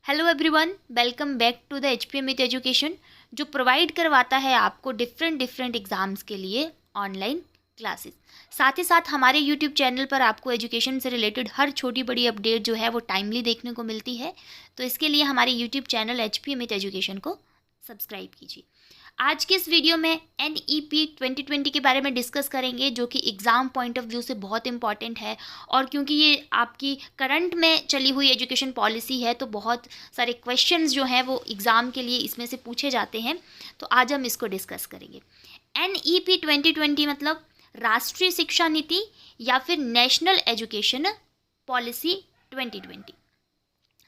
Hello everyone, welcome back to the HPM with education, जो provide करवाता है आपको डिफरेंट एग्जाम्स के लिए ऑनलाइन क्लासेस। साथ ही साथ हमारे यूट्यूब चैनल पर आपको एजुकेशन से रिलेटेड हर छोटी बड़ी अपडेट जो है वो टाइमली देखने को मिलती है। तो इसके लिए हमारे YouTube channel HPM with education को सब्सक्राइब कीजिए। आज के इस वीडियो में NEP 2020 के बारे में डिस्कस करेंगे, जो कि एग्ज़ाम पॉइंट ऑफ व्यू से बहुत इंपॉर्टेंट है। और क्योंकि ये आपकी करंट में चली हुई एजुकेशन पॉलिसी है, तो बहुत सारे क्वेश्चंस जो हैं वो एग्ज़ाम के लिए इसमें से पूछे जाते हैं। तो आज हम इसको डिस्कस करेंगे। NEP 2020 मतलब राष्ट्रीय शिक्षा नीति या फिर नेशनल एजुकेशन पॉलिसी 2020।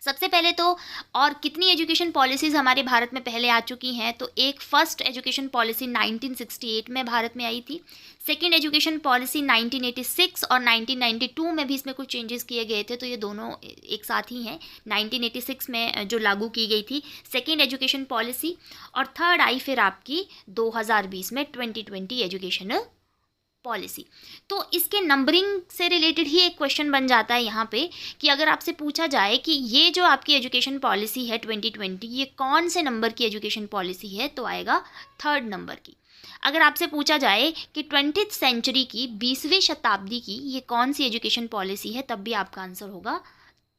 सबसे पहले तो और कितनी एजुकेशन पॉलिसीज़ हमारे भारत में पहले आ चुकी हैं, तो एक फर्स्ट एजुकेशन पॉलिसी 1968 में भारत में आई थी। सेकंड एजुकेशन पॉलिसी 1986 और 1992 में भी इसमें कुछ चेंजेस किए गए थे, तो ये दोनों एक साथ ही हैं। 1986 में जो लागू की गई थी सेकंड एजुकेशन पॉलिसी, और थर्ड आई फिर आपकी 2020 में 2020 एजुकेशन पॉलिसी। तो इसके नंबरिंग से रिलेटेड ही एक क्वेश्चन बन जाता है यहाँ पे कि अगर आपसे पूछा जाए कि ये जो आपकी एजुकेशन पॉलिसी है 2020, ये कौन से नंबर की एजुकेशन पॉलिसी है, तो आएगा थर्ड नंबर की। अगर आपसे पूछा जाए कि 20th सेंचुरी की 20वीं शताब्दी की ये कौन सी एजुकेशन पॉलिसी है, तब भी आपका आंसर होगा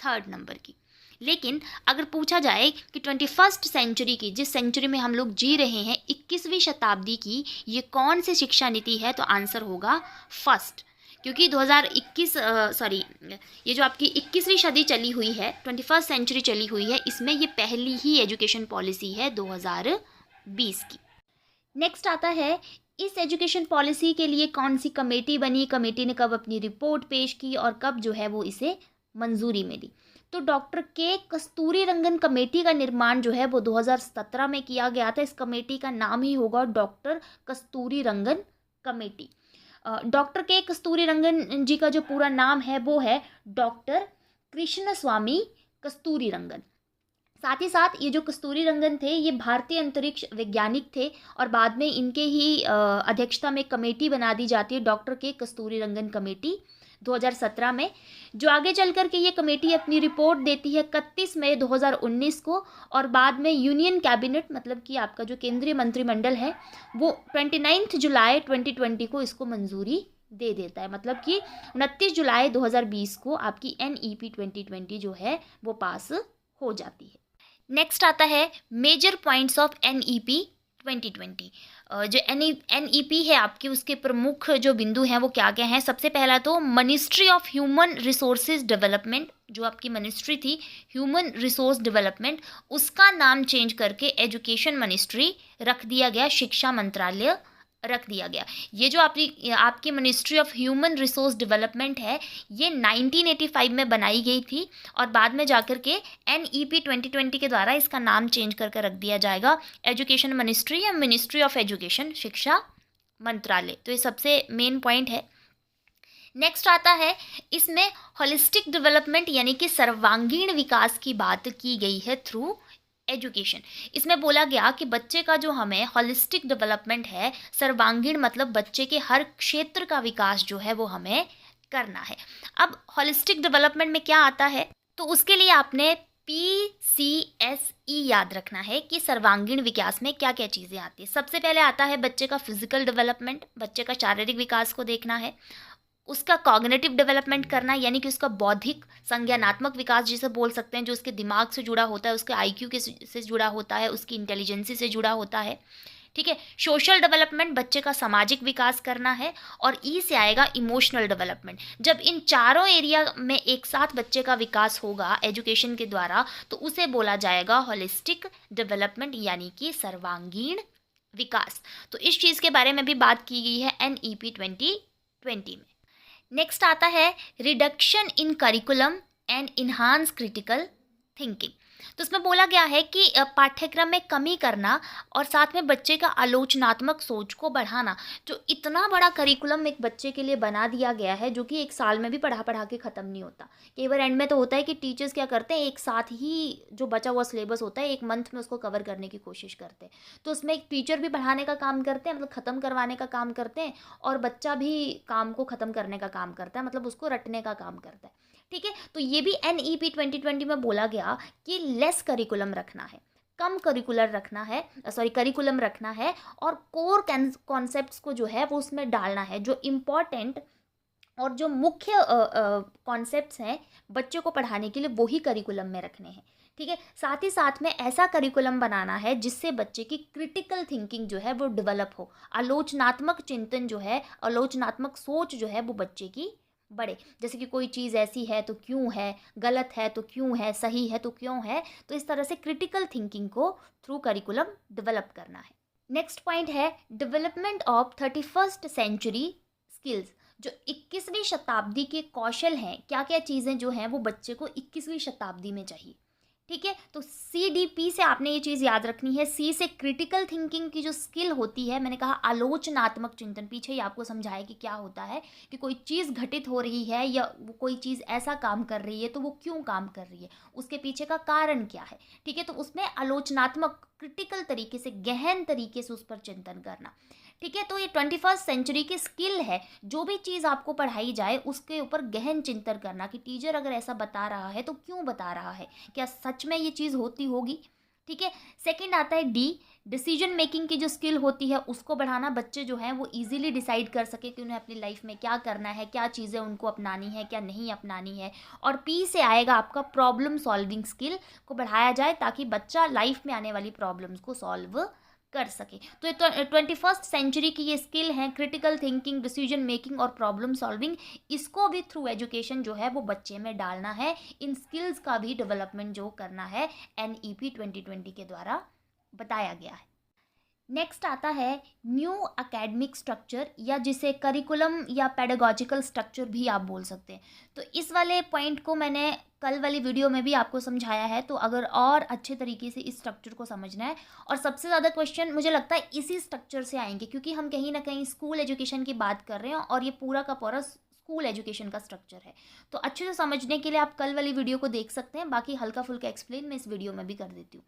थर्ड नंबर की। लेकिन अगर पूछा जाए कि 21st सेंचुरी की, जिस सेंचुरी में हम लोग जी रहे हैं, 21वीं शताब्दी की ये कौन सी शिक्षा नीति है, तो आंसर होगा फर्स्ट। क्योंकि 2021 ये जो आपकी 21वीं सदी चली हुई है, 21st सेंचुरी चली हुई है, इसमें ये पहली ही एजुकेशन पॉलिसी है 2020 की। नेक्स्ट आता है, इस एजुकेशन पॉलिसी के लिए कौन सी कमेटी बनी, कमेटी ने कब अपनी रिपोर्ट पेश की और कब जो है वो इसे मंजूरी मिली। तो डॉक्टर के कस्तूरी रंगन कमेटी का निर्माण जो है वो 2017 में किया गया था। इस कमेटी का नाम ही होगा डॉक्टर कस्तूरी रंगन कमेटी। डॉक्टर के कस्तूरी रंगन जी का जो पूरा नाम है वो है डॉक्टर कृष्ण स्वामी कस्तूरी रंगन। साथ ही साथ ये जो कस्तूरी रंगन थे, ये भारतीय अंतरिक्ष वैज्ञानिक थे और बाद में इनके ही अध्यक्षता में कमेटी बना दी जाती है, डॉक्टर के कस्तूरी रंगन कमेटी 2017 में, जो आगे चल कर के ये कमेटी अपनी रिपोर्ट देती है 31 मई 2019 को। और बाद में यूनियन कैबिनेट मतलब कि आपका जो केंद्रीय मंत्रिमंडल है वो 29 जुलाई 2020 को इसको मंजूरी दे देता है। मतलब कि 29 जुलाई 2020 को आपकी NEP 2020 जो है वो पास हो जाती है। नेक्स्ट आता है मेजर पॉइंट्स ऑफ NEP 2020। जो NEP है आपकी, उसके प्रमुख जो बिंदु हैं वो क्या क्या हैं। सबसे पहला तो ministry of human resources development, जो आपकी मिनिस्ट्री थी ह्यूमन रिसोर्स डेवलपमेंट, उसका नाम चेंज करके एजुकेशन मिनिस्ट्री रख दिया गया, शिक्षा मंत्रालय रख दिया गया। ये जो आपकी ministry of human resource development है, ये 1985 में बनाई गई थी और बाद में जाकर के NEP 2020 के द्वारा इसका नाम चेंज करके रख दिया जाएगा एजुकेशन मिनिस्ट्री या मिनिस्ट्री ऑफ एजुकेशन, शिक्षा मंत्रालय। तो ये सबसे मेन पॉइंट है। नेक्स्ट आता है, इसमें होलिस्टिक डेवलपमेंट यानी कि सर्वांगीण विकास की बात की गई है थ्रू एजुकेशन। इसमें बोला गया कि बच्चे का जो हमें होलिस्टिक डेवलपमेंट है, सर्वांगीण मतलब बच्चे के हर क्षेत्र का विकास जो है वो हमें करना है। अब होलिस्टिक डेवलपमेंट में क्या आता है, तो उसके लिए आपने PCSE याद रखना है कि सर्वांगीण विकास में क्या क्या चीज़ें आती है। सबसे पहले आता है बच्चे का फिजिकल डेवलपमेंट, बच्चे का शारीरिक विकास को देखना है। उसका कॉग्निटिव डेवलपमेंट करना, यानी कि उसका बौद्धिक संज्ञानात्मक विकास जिसे बोल सकते हैं, जो उसके दिमाग से जुड़ा होता है, उसके IQ के से जुड़ा होता है, उसकी इंटेलिजेंसी से जुड़ा होता है। ठीक है। सोशल डेवलपमेंट, बच्चे का सामाजिक विकास करना है। और E से आएगा इमोशनल डेवलपमेंट। जब इन चारों एरिया में एक साथ बच्चे का विकास होगा एजुकेशन के द्वारा, तो उसे बोला जाएगा होलिस्टिक डेवलपमेंट यानी कि सर्वांगीण विकास। तो इस चीज़ के बारे में भी बात की गई है NEP 2020 में। नेक्स्ट आता है reduction in curriculum and enhance critical thinking. तो इसमें बोला गया है कि पाठ्यक्रम में कमी करना और साथ में बच्चे का आलोचनात्मक सोच को बढ़ाना। जो इतना बड़ा करिकुलम एक बच्चे के लिए बना दिया गया है, जो कि एक साल में भी पढ़ा के ख़त्म नहीं होता। केवल एंड में तो होता है कि टीचर्स क्या करते हैं, एक साथ ही जो बचा हुआ सिलेबस होता है एक मंथ में उसको कवर करने की कोशिश करते हैं। तो उसमें एक टीचर भी पढ़ाने का काम करते हैं, मतलब ख़त्म करवाने का काम करते हैं, और बच्चा भी काम को ख़त्म करने का काम करता है, मतलब उसको रटने का काम करता है। ठीक है, तो ये भी NEP 2020 में बोला गया कि लेस करिकुलम रखना है, कम करिकुलर रखना है, करिकुलम रखना है, और कोर कॉन्सेप्ट्स को जो है वो उसमें डालना है, जो इम्पॉर्टेंट और जो मुख्य कॉन्सेप्ट्स हैं बच्चों को पढ़ाने के लिए वही करिकुलम में रखने हैं। ठीक है, साथ ही साथ में ऐसा करिकुलम बनाना है जिससे बच्चे की क्रिटिकल थिंकिंग जो है वो डेवलप हो, आलोचनात्मक चिंतन जो है, आलोचनात्मक सोच जो है वो बच्चे की बढ़े। जैसे कि कोई चीज़ ऐसी है तो क्यों है, गलत है तो क्यों है, सही है तो क्यों है, तो इस तरह से क्रिटिकल थिंकिंग को थ्रू करिकुलम डेवलप करना है। नेक्स्ट पॉइंट है development of 31st century skills. जो 21वीं शताब्दी के कौशल हैं, क्या क्या चीज़ें जो हैं वो बच्चे को 21वीं शताब्दी में चाहिए। ठीक है, तो CDP से आपने ये चीज़ याद रखनी है। C से क्रिटिकल थिंकिंग की जो स्किल होती है, मैंने कहा आलोचनात्मक चिंतन, पीछे ही आपको समझाया कि क्या होता है, कि कोई चीज़ घटित हो रही है या वो कोई चीज़ ऐसा काम कर रही है तो वो क्यों काम कर रही है, उसके पीछे का कारण क्या है। ठीक है, तो उसमें आलोचनात्मक क्रिटिकल तरीके से, गहन तरीके से उस पर चिंतन करना। ठीक है, तो ये 21st सेंचुरी की स्किल है, जो भी चीज़ आपको पढ़ाई जाए उसके ऊपर गहन चिंतन करना कि टीचर अगर ऐसा बता रहा है तो क्यों बता रहा है, क्या सच में ये चीज़ होती होगी। ठीक है, सेकंड आता है D, डिसीजन मेकिंग की जो स्किल होती है उसको बढ़ाना, बच्चे जो हैं वो इजीली डिसाइड कर सके कि उन्हें अपनी लाइफ में क्या करना है, क्या चीज़ें उनको अपनानी है, क्या नहीं अपनानी है। और P से आएगा आपका प्रॉब्लम सॉल्विंग स्किल को बढ़ाया जाए ताकि बच्चा लाइफ में आने वाली प्रॉब्लम्स को सॉल्व कर सके। तो ये 21st सेंचुरी की ये स्किल है, क्रिटिकल थिंकिंग, डिसीजन मेकिंग और प्रॉब्लम सॉल्विंग। इसको भी थ्रू एजुकेशन जो है वो बच्चे में डालना है। इन स्किल्स का भी डेवलपमेंट जो करना है NEP 2020 के द्वारा बताया गया है। नेक्स्ट आता है न्यू एकेडमिक स्ट्रक्चर, या जिसे करिकुलम या पेडागॉजिकल स्ट्रक्चर भी आप बोल सकते हैं। तो इस वाले पॉइंट को मैंने कल वाली वीडियो में भी आपको समझाया है, तो अगर और अच्छे तरीके से इस स्ट्रक्चर को समझना है, और सबसे ज़्यादा क्वेश्चन मुझे लगता है इसी स्ट्रक्चर से आएंगे, क्योंकि हम कहीं ना कहीं स्कूल एजुकेशन की बात कर रहे हैं और ये पूरा का पूरा स्कूल एजुकेशन का स्ट्रक्चर है। तो अच्छे से समझने के लिए आप कल वाली वीडियो को देख सकते हैं, बाकी हल्का फुल्का एक्सप्लेन मैं इस वीडियो में भी कर देती हूँ।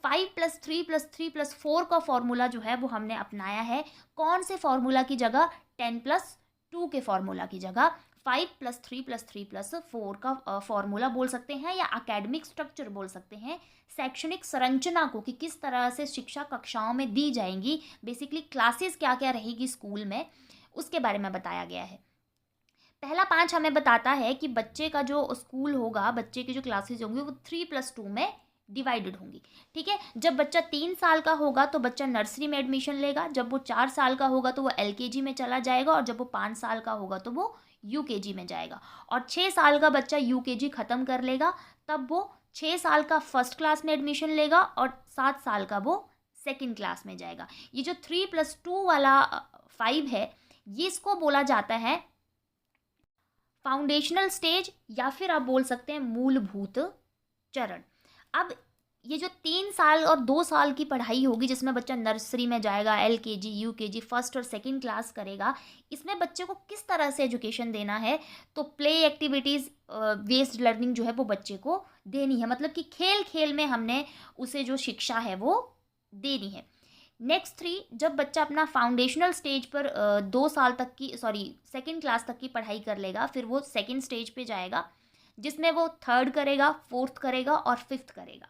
5+3+3+4 का फॉर्मूला जो है वो हमने अपनाया है। कौन से फॉर्मूला की जगह? 10+2 के फॉर्मूला की जगह 5+3+3+4 का फॉर्मूला बोल सकते हैं, या एकेडमिक स्ट्रक्चर बोल सकते हैं। शैक्षणिक संरचना को कि किस तरह से शिक्षा कक्षाओं में दी जाएंगी, बेसिकली क्लासेस क्या क्या रहेगी स्कूल में, उसके बारे में बताया गया है। पहला 5 हमें बताता है कि बच्चे का जो स्कूल होगा, बच्चे की जो क्लासेस होंगी वो 3+2 में डिवाइडेड होंगी। ठीक है, जब बच्चा 3 साल का होगा तो बच्चा नर्सरी में एडमिशन लेगा, जब वो 4 साल का होगा तो वो LKG में चला जाएगा, और जब वो 5 साल का होगा तो वो UKG में जाएगा, और 6 साल का बच्चा UKG ख़त्म कर लेगा, तब वो 6 साल का फर्स्ट क्लास में एडमिशन लेगा, और 7 साल का वो सेकेंड क्लास में जाएगा। ये जो 3+2 वाला 5 है, ये इसको बोला जाता है फाउंडेशनल स्टेज, या फिर आप बोल सकते हैं मूलभूत चरण। अब ये जो 3 साल और 2 साल की पढ़ाई होगी, जिसमें बच्चा नर्सरी में जाएगा, LKG UKG फर्स्ट और सेकंड क्लास करेगा, इसमें बच्चे को किस तरह से एजुकेशन देना है, तो प्ले एक्टिविटीज़ बेस्ड लर्निंग जो है वो बच्चे को देनी है, मतलब कि खेल खेल में हमने उसे जो शिक्षा है वो देनी है। नेक्स्ट 3, जब बच्चा अपना फाउंडेशनल स्टेज पर 2 साल तक की सेकंड क्लास तक की पढ़ाई कर लेगा, फिर वो सेकंड स्टेज पे जाएगा, जिसमें वो 3rd करेगा, 4th करेगा और 5th करेगा।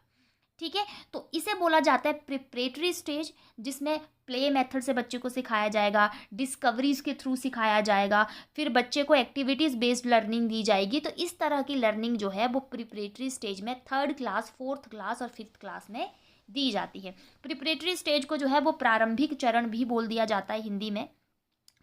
ठीक है, तो इसे बोला जाता है प्रिपरेटरी स्टेज, जिसमें प्ले मेथड से बच्चे को सिखाया जाएगा, डिस्कवरीज के थ्रू सिखाया जाएगा, फिर बच्चे को एक्टिविटीज़ बेस्ड लर्निंग दी जाएगी। तो इस तरह की लर्निंग जो है वो प्रिपरेटरी स्टेज में 3rd क्लास, 4th क्लास और 5th क्लास में दी जाती है। प्रिपरेटरी स्टेज को जो है वो प्रारंभिक चरण भी बोल दिया जाता है हिंदी में।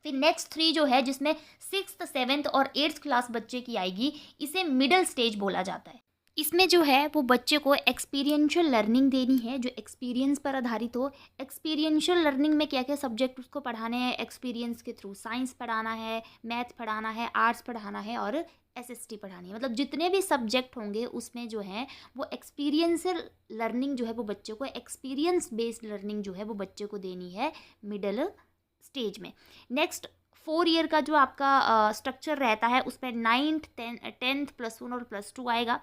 फिर नेक्स्ट 3 जो है, जिसमें 6th 7th और 8th क्लास बच्चे की आएगी, इसे मिडिल स्टेज बोला जाता है। इसमें जो है वो बच्चे को एक्सपीरियंशियल लर्निंग देनी है, जो एक्सपीरियंस पर आधारित हो। एक्सपीरियंशियल लर्निंग में क्या क्या सब्जेक्ट उसको पढ़ाने हैं एक्सपीरियंस के थ्रू? साइंस पढ़ाना है, मैथ पढ़ाना है, आर्ट्स पढ़ाना है और SST पढ़ानी है। मतलब जितने भी सब्जेक्ट होंगे उसमें जो है वो एक्सपीरियंशियल लर्निंग जो है वो बच्चे को, एक्सपीरियंस बेस्ड लर्निंग जो है वो बच्चे को देनी है मिडिल स्टेज में। नेक्स्ट 4 ईयर का जो आपका स्ट्रक्चर रहता है, उसमें 9th 10th +1 और +2 आएगा।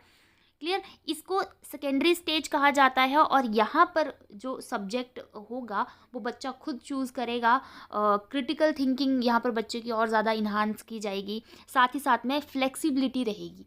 क्लियर? इसको सेकेंडरी स्टेज कहा जाता है, और यहाँ पर जो सब्जेक्ट होगा वो बच्चा खुद चूज़ करेगा। क्रिटिकल थिंकिंग यहाँ पर बच्चे की और ज़्यादा इन्हांस की जाएगी, साथ ही साथ में फ्लेक्सिबिलिटी रहेगी।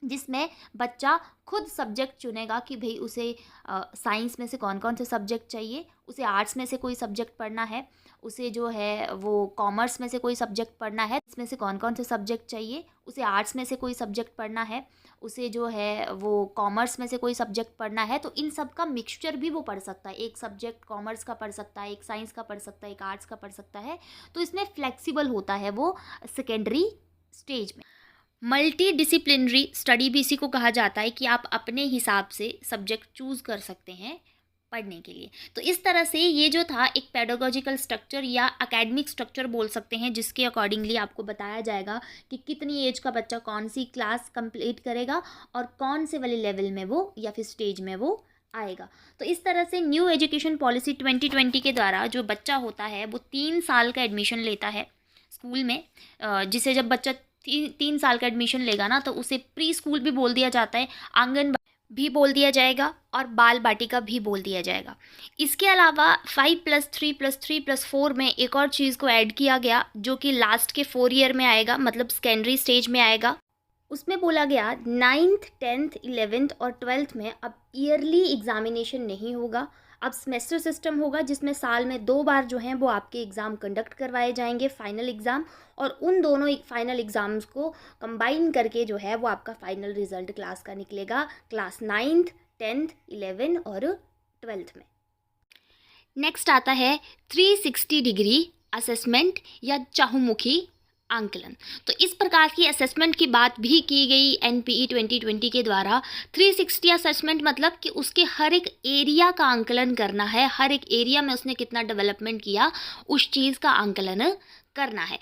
जिसमें बच्चा खुद सब्जेक्ट चुनेगा कि भाई उसे साइंस में से कौन कौन से सब्जेक्ट चाहिए, उसे आर्ट्स में से कोई सब्जेक्ट पढ़ना है, उसे जो है वो कॉमर्स में से कोई सब्जेक्ट पढ़ना है, इसमें से कौन कौन से सब्जेक्ट चाहिए, उसे आर्ट्स में से कोई सब्जेक्ट पढ़ना है, उसे जो है वो कॉमर्स में से कोई सब्जेक्ट पढ़ना है। तो इन सब का मिक्सचर भी वो पढ़ सकता है, एक सब्जेक्ट कॉमर्स का पढ़ सकता है, एक साइंस का पढ़ सकता है, एक आर्ट्स का पढ़ सकता है। तो इसमें फ्लेक्सिबल होता है वो सेकेंडरी स्टेज में। मल्टी डिसिप्लिनरी स्टडी भी इसी को कहा जाता है कि आप अपने हिसाब से सब्जेक्ट चूज़ कर सकते हैं पढ़ने के लिए। तो इस तरह से ये जो था एक पेडागोजिकल स्ट्रक्चर या एकेडमिक स्ट्रक्चर बोल सकते हैं, जिसके अकॉर्डिंगली आपको बताया जाएगा कि कितनी एज का बच्चा कौन सी क्लास कंप्लीट करेगा और कौन से वाले लेवल में वो या फिर स्टेज में वो आएगा। तो इस तरह से न्यू एजुकेशन पॉलिसी 2020 के द्वारा जो बच्चा होता है वो 3 साल का एडमिशन लेता है स्कूल में, जिसे जब बच्चा 3 साल का एडमिशन लेगा ना तो उसे प्री स्कूल भी बोल दिया जाता है, आंगनबाड़ी भी बोल दिया जाएगा और बाल बाटिका भी बोल दिया जाएगा। इसके अलावा 5+3+3+4 में एक और चीज़ को ऐड किया गया जो कि लास्ट के 4 ईयर में आएगा, मतलब सेकेंडरी स्टेज में आएगा। उसमें बोला गया 9th 10th 11th और 12th में अब ईयरली एग्जामिनेशन नहीं होगा, अब सेमेस्टर सिस्टम होगा, जिसमें साल में 2 बार जो हैं वो आपके एग्ज़ाम कंडक्ट करवाए जाएंगे, फाइनल एग्ज़ाम, और उन दोनों फाइनल एग्ज़ाम्स को कंबाइन करके जो है वो आपका फाइनल रिजल्ट क्लास का निकलेगा, क्लास 9th 10th 11 और 12th में। नेक्स्ट आता है 360 डिग्री असेसमेंट या चहुमुखी आंकलन। तो इस प्रकार की असेसमेंट की बात भी की गई एनपीई 2020 के द्वारा। 360 असेसमेंट मतलब कि उसके हर एक एरिया का आंकलन करना है, हर एक एरिया में उसने कितना डेवलपमेंट किया उस चीज़ का आंकलन करना है।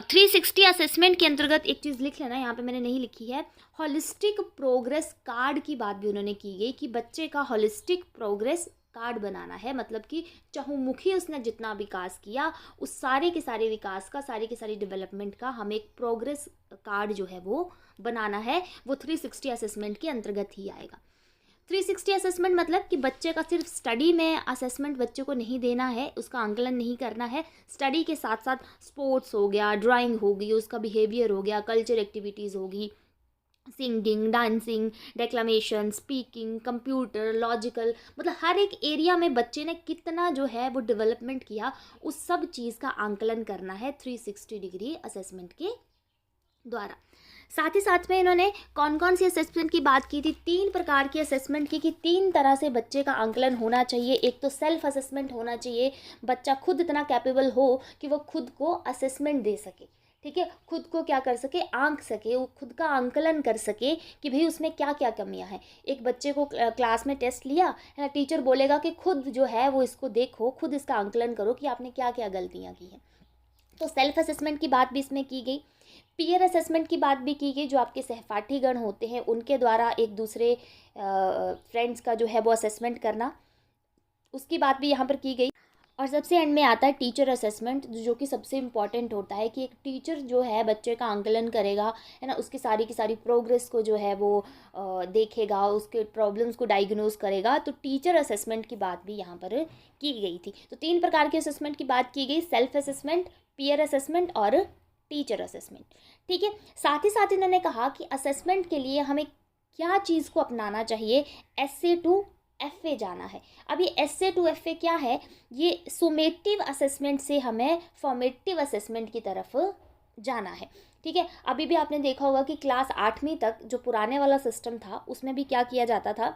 360 असेसमेंट के अंतर्गत एक चीज़ लिख लेना, यहाँ पे मैंने नहीं लिखी है, होलिस्टिक प्रोग्रेस कार्ड की बात भी उन्होंने की गई कि बच्चे का होलिस्टिक प्रोग्रेस कार्ड बनाना है, मतलब कि चहुमुखी उसने जितना विकास किया उस सारे के सारे विकास का, सारी के सारी डेवलपमेंट का हमें एक प्रोग्रेस कार्ड जो है वो बनाना है, वो 360 असेसमेंट के अंतर्गत ही आएगा। 360 असेसमेंट मतलब कि बच्चे का सिर्फ स्टडी में असेसमेंट बच्चे को नहीं देना है, उसका आंकलन नहीं करना है, स्टडी के साथ साथ स्पोर्ट्स हो गया, ड्राइंग होगी, उसका बिहेवियर हो गया, कल्चर एक्टिविटीज़ होगी, singing, dancing, declamation, speaking, computer, logical, मतलब हर एक एरिया में बच्चे ने कितना जो है वो डेवलपमेंट किया उस सब चीज़ का आंकलन करना है 360 डिग्री असेसमेंट के द्वारा। साथ ही साथ में इन्होंने कौन कौन सी असेसमेंट की बात की थी, 3 प्रकार की असेसमेंट की कि 3 तरह से बच्चे का आंकलन होना चाहिए। एक तो सेल्फ असेसमेंट होना चाहिए, बच्चा खुद इतना कैपेबल हो कि वो खुद को असेसमेंट दे सके, ठीक है, खुद को क्या कर सके, आंक सके, वो खुद का आंकलन कर सके कि भाई उसमें क्या क्या कमियां हैं। एक बच्चे को क्लास में टेस्ट लिया है ना, टीचर बोलेगा कि खुद जो है वो इसको देखो, खुद इसका आंकलन करो कि आपने क्या क्या गलतियां की हैं। तो सेल्फ असेसमेंट की बात भी इसमें की गई। पीयर असेसमेंट की बात भी की गई, जो आपके सहपाठीगण होते हैं उनके द्वारा एक दूसरे फ्रेंड्स का जो है वो असेसमेंट करना, उसकी बात भी यहाँ पर की गई। और सबसे एंड में आता है टीचर असेसमेंट, जो कि सबसे इम्पॉर्टेंट होता है कि एक टीचर जो है बच्चे का आंकलन करेगा, है ना, उसकी सारी की सारी प्रोग्रेस को जो है वो देखेगा, उसके प्रॉब्लम्स को डायग्नोज करेगा। तो टीचर असेसमेंट की बात भी यहाँ पर की गई थी। तो 3 प्रकार के असेसमेंट की बात की गई, सेल्फ असेसमेंट, पीयर असेसमेंट और टीचर असेसमेंट, ठीक है। साथ ही साथ इन्होंने कहा कि असेसमेंट के लिए हमें क्या चीज़ को अपनाना चाहिए, एसए टू एफए जाना है। अब ये एसए टू एफए क्या है, ये सुमेटिव असेसमेंट से हमें फॉर्मेटिव असेसमेंट की तरफ जाना है, ठीक है। अभी भी आपने देखा होगा कि क्लास 8वीं तक जो पुराने वाला सिस्टम था उसमें भी क्या किया जाता था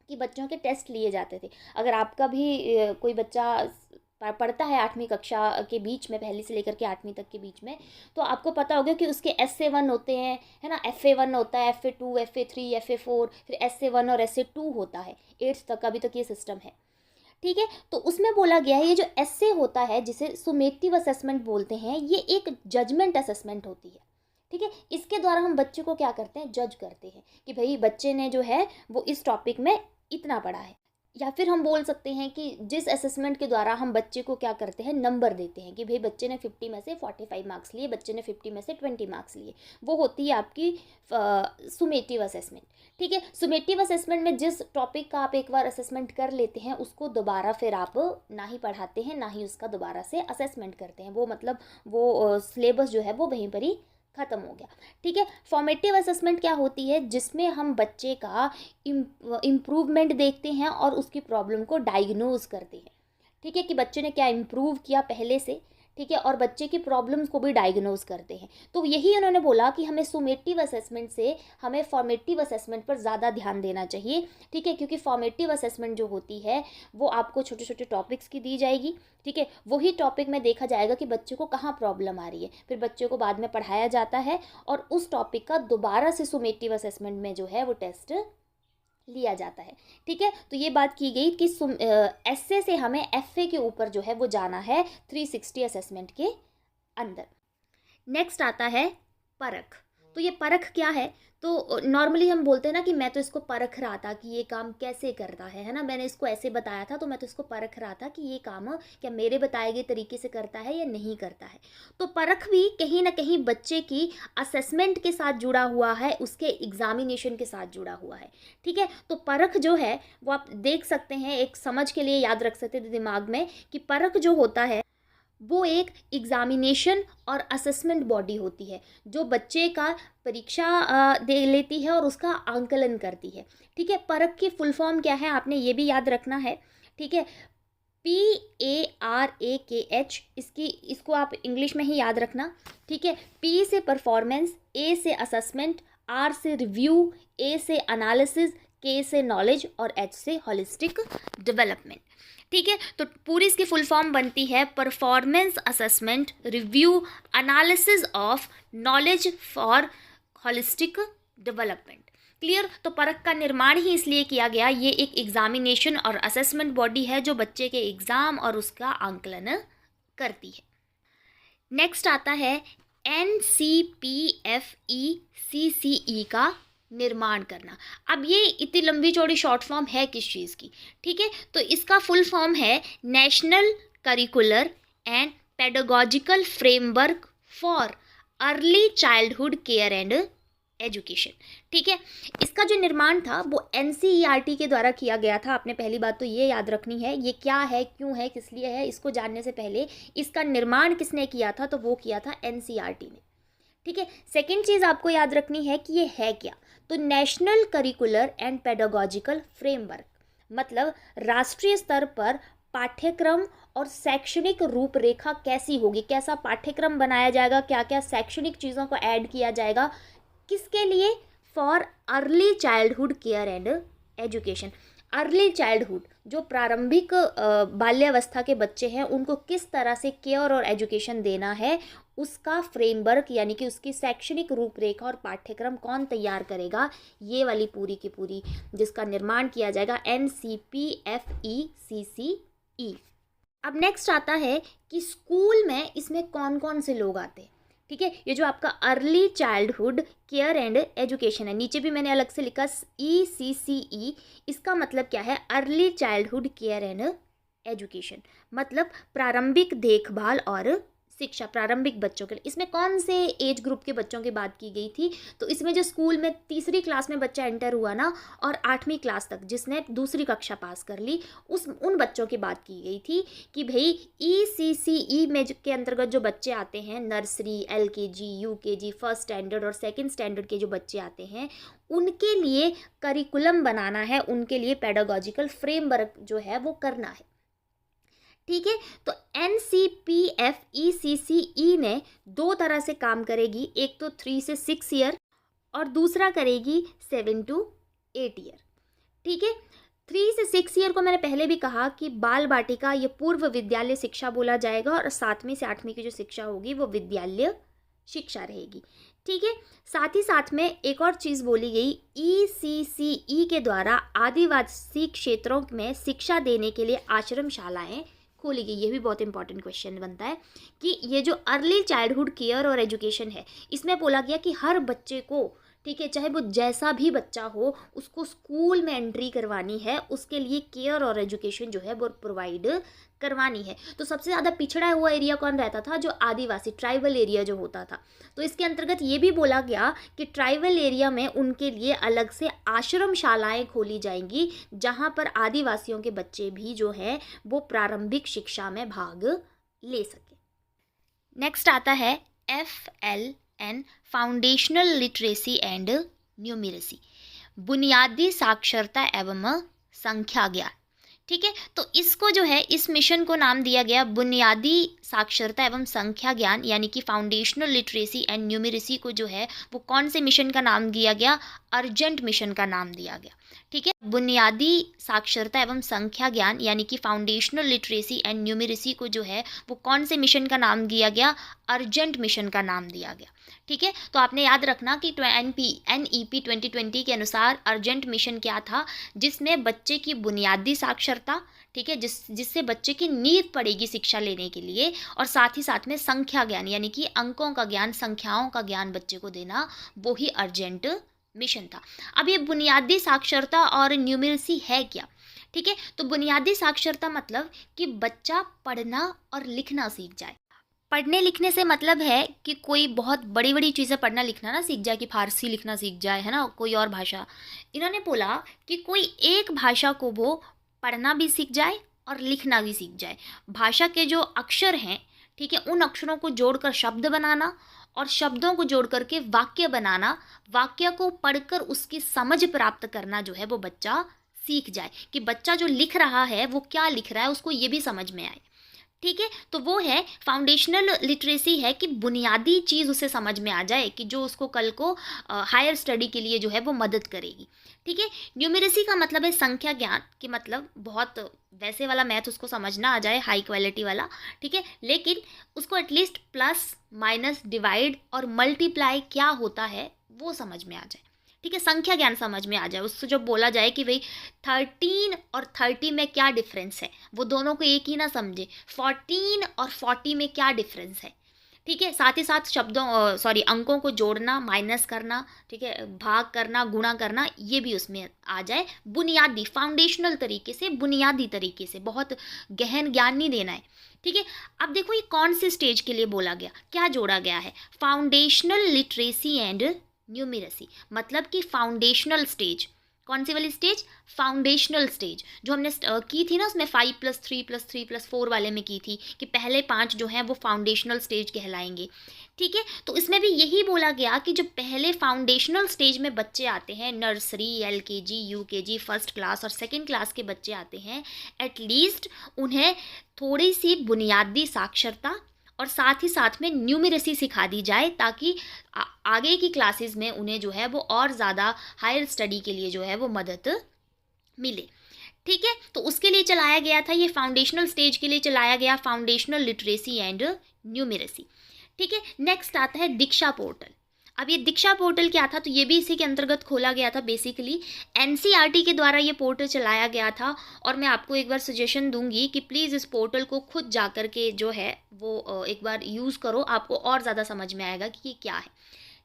कि बच्चों के टेस्ट लिए जाते थे। अगर आपका भी कोई बच्चा पढ़ता है 8वीं कक्षा के बीच में, पहली से लेकर के 8वीं तक के बीच में, तो आपको पता होगा कि उसके SA1 होते हैं, है ना, FA1 होता है, FA2, FA3, FA4, फिर SA1 और SA2 होता है 8th तक, अभी तक ये सिस्टम है, ठीक है। तो उसमें बोला गया है ये जो एसए होता है जिसे सुमेटिव असेसमेंट बोलते हैं, ये एक जजमेंट असेसमेंट होती है, ठीक है। इसके द्वारा हम बच्चे को क्या करते हैं, जज करते हैं कि भाई बच्चे ने जो है वो इस टॉपिक में इतना पढ़ा है। या फिर हम बोल सकते हैं कि जिस असेसमेंट के द्वारा हम बच्चे को क्या करते हैं, नंबर देते हैं कि भाई बच्चे ने 50 में से 45 मार्क्स लिए, बच्चे ने 50 में से 20 मार्क्स लिए, वो होती है आपकी सुमेटिव असेसमेंट, ठीक है। सुमेटिव असेसमेंट में जिस टॉपिक का आप एक बार असेसमेंट कर लेते हैं उसको दोबारा फिर आप ना ही पढ़ाते हैं ना ही उसका दोबारा से असेसमेंट करते हैं, वो मतलब वो सिलेबस जो है वो वहीं पर ही ख़त्म हो गया। ठीक है, फॉर्मेटिव असेसमेंट क्या होती है, जिसमें हम बच्चे का इम्प्रूवमेंट देखते हैं और उसकी प्रॉब्लम को डायग्नोज करते हैं। ठीक है, कि बच्चे ने क्या इम्प्रूव किया पहले से, ठीक है, और बच्चे की प्रॉब्लम्स को भी डायग्नोज करते हैं। तो यही उन्होंने बोला कि हमें सुमेटिव असेसमेंट से हमें फॉर्मेटिव असेसमेंट पर ज़्यादा ध्यान देना चाहिए। ठीक है, क्योंकि फॉर्मेटिव असेसमेंट जो होती है वो आपको छोटे छोटे टॉपिक्स की दी जाएगी। ठीक है, वही टॉपिक में देखा जाएगा कि बच्चे को कहाँ प्रॉब्लम आ रही है, फिर बच्चे को बाद में पढ़ाया जाता है और उस टॉपिक का दोबारा से सुमेटिव असेसमेंट में जो है वो टेस्ट लिया जाता है। ठीक है, तो ये बात की गई कि एसए से हमें एफए के ऊपर जो है वो जाना है 360 असेसमेंट के अंदर। नेक्स्ट आता है परख। तो ये परख क्या है, तो नॉर्मली हम बोलते हैं ना कि मैं तो इसको परख रहा था कि ये काम कैसे करता है ना, मैंने इसको ऐसे बताया था तो मैं तो इसको परख रहा था कि ये काम क्या मेरे बताए गए तरीके से करता है या नहीं करता है। तो परख भी कहीं ना कहीं बच्चे की असेसमेंट के साथ जुड़ा हुआ है, उसके एग्जामिनेशन के साथ जुड़ा हुआ है। ठीक है, तो परख जो है वो आप देख सकते हैं, एक समझ के लिए याद रख सकते हैं दिमाग में कि परख जो होता है वो एक एग्जामिनेशन और असेसमेंट बॉडी होती है जो बच्चे का परीक्षा दे लेती है और उसका आंकलन करती है। ठीक है, परख की फुल फॉर्म क्या है आपने ये भी याद रखना है। ठीक है, PARAKH, इसको आप इंग्लिश में ही याद रखना। ठीक है, P से परफॉर्मेंस, A से असेसमेंट, R से रिव्यू, A से एनालिसिस, K से नॉलेज और H से होलिस्टिक डेवलपमेंट। ठीक है, तो पूरी इसकी फुल फॉर्म बनती है performance assessment review analysis of knowledge for holistic development. Clear, तो परख का निर्माण ही इसलिए किया गया, ये एक एग्जामिनेशन और असेसमेंट बॉडी है जो बच्चे के एग्जाम और उसका आंकलन करती है। नेक्स्ट आता है NCPFECCE का निर्माण करना। अब ये इतनी लंबी चौड़ी शॉर्ट फॉर्म है किस चीज़ की, ठीक है, तो इसका फुल फॉर्म है national curricular and pedagogical framework for early childhood care and education. ठीक है, इसका जो निर्माण था वो NCERT के द्वारा किया गया था। आपने पहली बात तो ये याद रखनी है, ये क्या है, क्यों है, किस लिए है, इसको जानने से पहले इसका निर्माण किसने किया था, तो वो किया था NCERT ने। ठीक है, सेकेंड चीज़ आपको याद रखनी है कि ये है क्या, तो national curricular and pedagogical framework मतलब राष्ट्रीय स्तर पर पाठ्यक्रम और शैक्षणिक रूपरेखा कैसी होगी, कैसा पाठ्यक्रम बनाया जाएगा, क्या क्या शैक्षणिक चीज़ों को ऐड किया जाएगा, किसके लिए, for early childhood care and education. Early childhood जो प्रारंभिक बाल्यावस्था के बच्चे हैं उनको किस तरह से केयर और एजुकेशन देना है, उसका फ्रेमवर्क यानी कि उसकी शैक्षणिक रूपरेखा और पाठ्यक्रम कौन तैयार करेगा, ये वाली पूरी की पूरी जिसका निर्माण किया जाएगा NCPFECCE। अब नेक्स्ट आता है कि स्कूल में इसमें कौन कौन से लोग आते हैं। ठीक है, ये जो आपका early childhood care and education है, नीचे भी मैंने अलग से लिखा ECCE, इसका मतलब क्या है, early childhood care and education मतलब प्रारंभिक देखभाल और शिक्षा, प्रारंभिक बच्चों के लिए। इसमें कौन से एज ग्रुप के बच्चों की बात की गई थी, तो इसमें जो स्कूल में तीसरी क्लास में बच्चा एंटर हुआ ना और 8वीं क्लास तक जिसने दूसरी कक्षा पास कर ली, उन बच्चों की बात की गई थी कि भाई ECCE में के अंतर्गत जो बच्चे आते हैं, nursery, LKG, UKG, first standard और सेकेंड स्टैंडर्ड के जो बच्चे आते हैं उनके लिए करिकुलम बनाना है, उनके लिए पेडागोजिकल फ्रेमवर्क जो है वो करना है। ठीक है, तो NCPFECCE ने 2 तरह से काम करेगी, एक तो 3 से 6 ईयर और दूसरा करेगी 7 to 8 ईयर। ठीक है, 3 से 6 ईयर को मैंने पहले भी कहा कि बाल बाटिका ये पूर्व विद्यालय शिक्षा बोला जाएगा और 7वीं से 8वीं की जो शिक्षा होगी वो विद्यालय शिक्षा रहेगी। ठीक है, साथ ही साथ में एक और चीज़ बोली गई, ECCE के द्वारा आदिवासी क्षेत्रों में शिक्षा देने के लिए आश्रमशालाएं खोली गई। ये भी बहुत इंपॉर्टेंट क्वेश्चन बनता है कि ये जो अर्ली चाइल्डहुड केयर और एजुकेशन है इसमें बोला गया कि हर बच्चे को, ठीक है, चाहे वो जैसा भी बच्चा हो, उसको स्कूल में एंट्री करवानी है, उसके लिए केयर और एजुकेशन जो है वो प्रोवाइड करवानी है। तो सबसे ज़्यादा पिछड़ा हुआ एरिया कौन रहता था, जो आदिवासी ट्राइबल एरिया जो होता था। तो इसके अंतर्गत ये भी बोला गया कि ट्राइबल एरिया में उनके लिए अलग से आश्रमशालाएं खोली जाएंगी जहाँ पर आदिवासियों के बच्चे भी जो हैं वो प्रारंभिक शिक्षा में भाग ले सके। नेक्स्ट आता है and foundational literacy and numeracy, बुनियादी साक्षरता एवं संख्या ज्ञान। ठीक है, तो इसको जो है, इस मिशन को नाम दिया गया बुनियादी साक्षरता एवं संख्या ज्ञान, यानी कि फाउंडेशनल लिटरेसी एंड न्यूमेरेसी को जो है वो कौन से मिशन का नाम दिया गया? अर्जेंट मिशन का नाम दिया गया। ठीक है, बुनियादी साक्षरता एवं संख्या ज्ञान यानी कि फाउंडेशनल लिटरेसी एंड न्यूमेरेसी को जो है वो कौन से मिशन का नाम दिया गया? अर्जेंट मिशन का नाम दिया गया। ठीक है, तो आपने याद रखना कि NEP 2020 के अनुसार अर्जेंट मिशन क्या था? जिसमें बच्चे की बुनियादी साक्षरता, ठीक है, जिससे बच्चे की नींव पड़ेगी शिक्षा लेने के लिए, और साथ ही साथ में संख्या ज्ञान यानी कि अंकों का ज्ञान, संख्याओं का ज्ञान बच्चे को देना, वो ही अर्जेंट मिशन था। अब ये बुनियादी साक्षरता और न्यूमेरेसी है क्या? ठीक है, तो बुनियादी साक्षरता मतलब कि बच्चा पढ़ना और लिखना सीख जाए। पढ़ने लिखने से मतलब है कि कोई बहुत बड़ी बड़ी चीज़ें पढ़ना लिखना ना सीख जाए, कि फारसी लिखना सीख जाए, है ना, कोई और भाषा। इन्होंने बोला कि कोई एक भाषा को वो पढ़ना भी सीख जाए और लिखना भी सीख जाए। भाषा के जो अक्षर हैं, ठीक है, उन अक्षरों को जोड़कर शब्द बनाना और शब्दों को जोड़ करके वाक्य बनाना, वाक्य को पढ़कर उसकी समझ प्राप्त करना जो है वो बच्चा सीख जाए, कि बच्चा जो लिख रहा है वो क्या लिख रहा है उसको ये भी समझ में आए। ठीक है, तो वो है फाउंडेशनल लिटरेसी, है कि बुनियादी चीज़ उसे समझ में आ जाए, कि जो उसको कल को हायर स्टडी के लिए जो है वो मदद करेगी। ठीक है, न्यूमेरेसी का मतलब है संख्या ज्ञान, कि मतलब बहुत वैसे वाला मैथ उसको समझना आ जाए, हाई क्वालिटी वाला। ठीक है, लेकिन उसको एटलीस्ट प्लस माइनस डिवाइड और मल्टीप्लाई क्या होता है वो समझ में आ जाए। ठीक है, संख्या ज्ञान समझ में आ जाए, उससे जब बोला जाए कि भाई 13 और 30 में क्या डिफरेंस है, वो दोनों को एक ही ना समझे, 14 और 40 में क्या डिफरेंस है। ठीक है, साथ ही साथ अंकों को जोड़ना, माइनस करना, ठीक है, भाग करना, गुणा करना, ये भी उसमें आ जाए। बुनियादी फाउंडेशनल तरीके से, बुनियादी तरीके से, बहुत गहन ज्ञान नहीं देना है। ठीक है, अब देखो ये कौन से स्टेज के लिए बोला गया, क्या जोड़ा गया है? फाउंडेशनल लिटरेसी एंड न्यूमेरेसी, मतलब कि फाउंडेशनल स्टेज। कौन सी वाली स्टेज? फाउंडेशनल स्टेज, जो हमने की थी ना उसमें 5+3+3+4 वाले में की थी, कि पहले 5 जो हैं वो फाउंडेशनल स्टेज कहलाएंगे। ठीक है, तो इसमें भी यही बोला गया कि जो पहले फाउंडेशनल स्टेज में बच्चे आते हैं, nursery, LKG, UKG, first class और सेकेंड क्लास के बच्चे आते हैं, एटलीस्ट उन्हें थोड़ी सी बुनियादी साक्षरता और साथ ही साथ में न्यूमेरेसी सिखा दी जाए, ताकि आगे की क्लासेस में उन्हें जो है वो और ज़्यादा हायर स्टडी के लिए जो है वो मदद मिले। ठीक है, तो उसके लिए चलाया गया था, ये फाउंडेशनल स्टेज के लिए चलाया गया फाउंडेशनल लिटरेसी एंड न्यूमेरेसी। ठीक है, नेक्स्ट आता है दीक्षा पोर्टल। अब ये दीक्षा पोर्टल क्या था? तो ये भी इसी के अंतर्गत खोला गया था। बेसिकली NCERT के द्वारा ये पोर्टल चलाया गया था, और मैं आपको एक बार सजेशन दूंगी कि प्लीज़ इस पोर्टल को खुद जा कर के जो है वो एक बार यूज़ करो, आपको और ज़्यादा समझ में आएगा कि ये क्या है।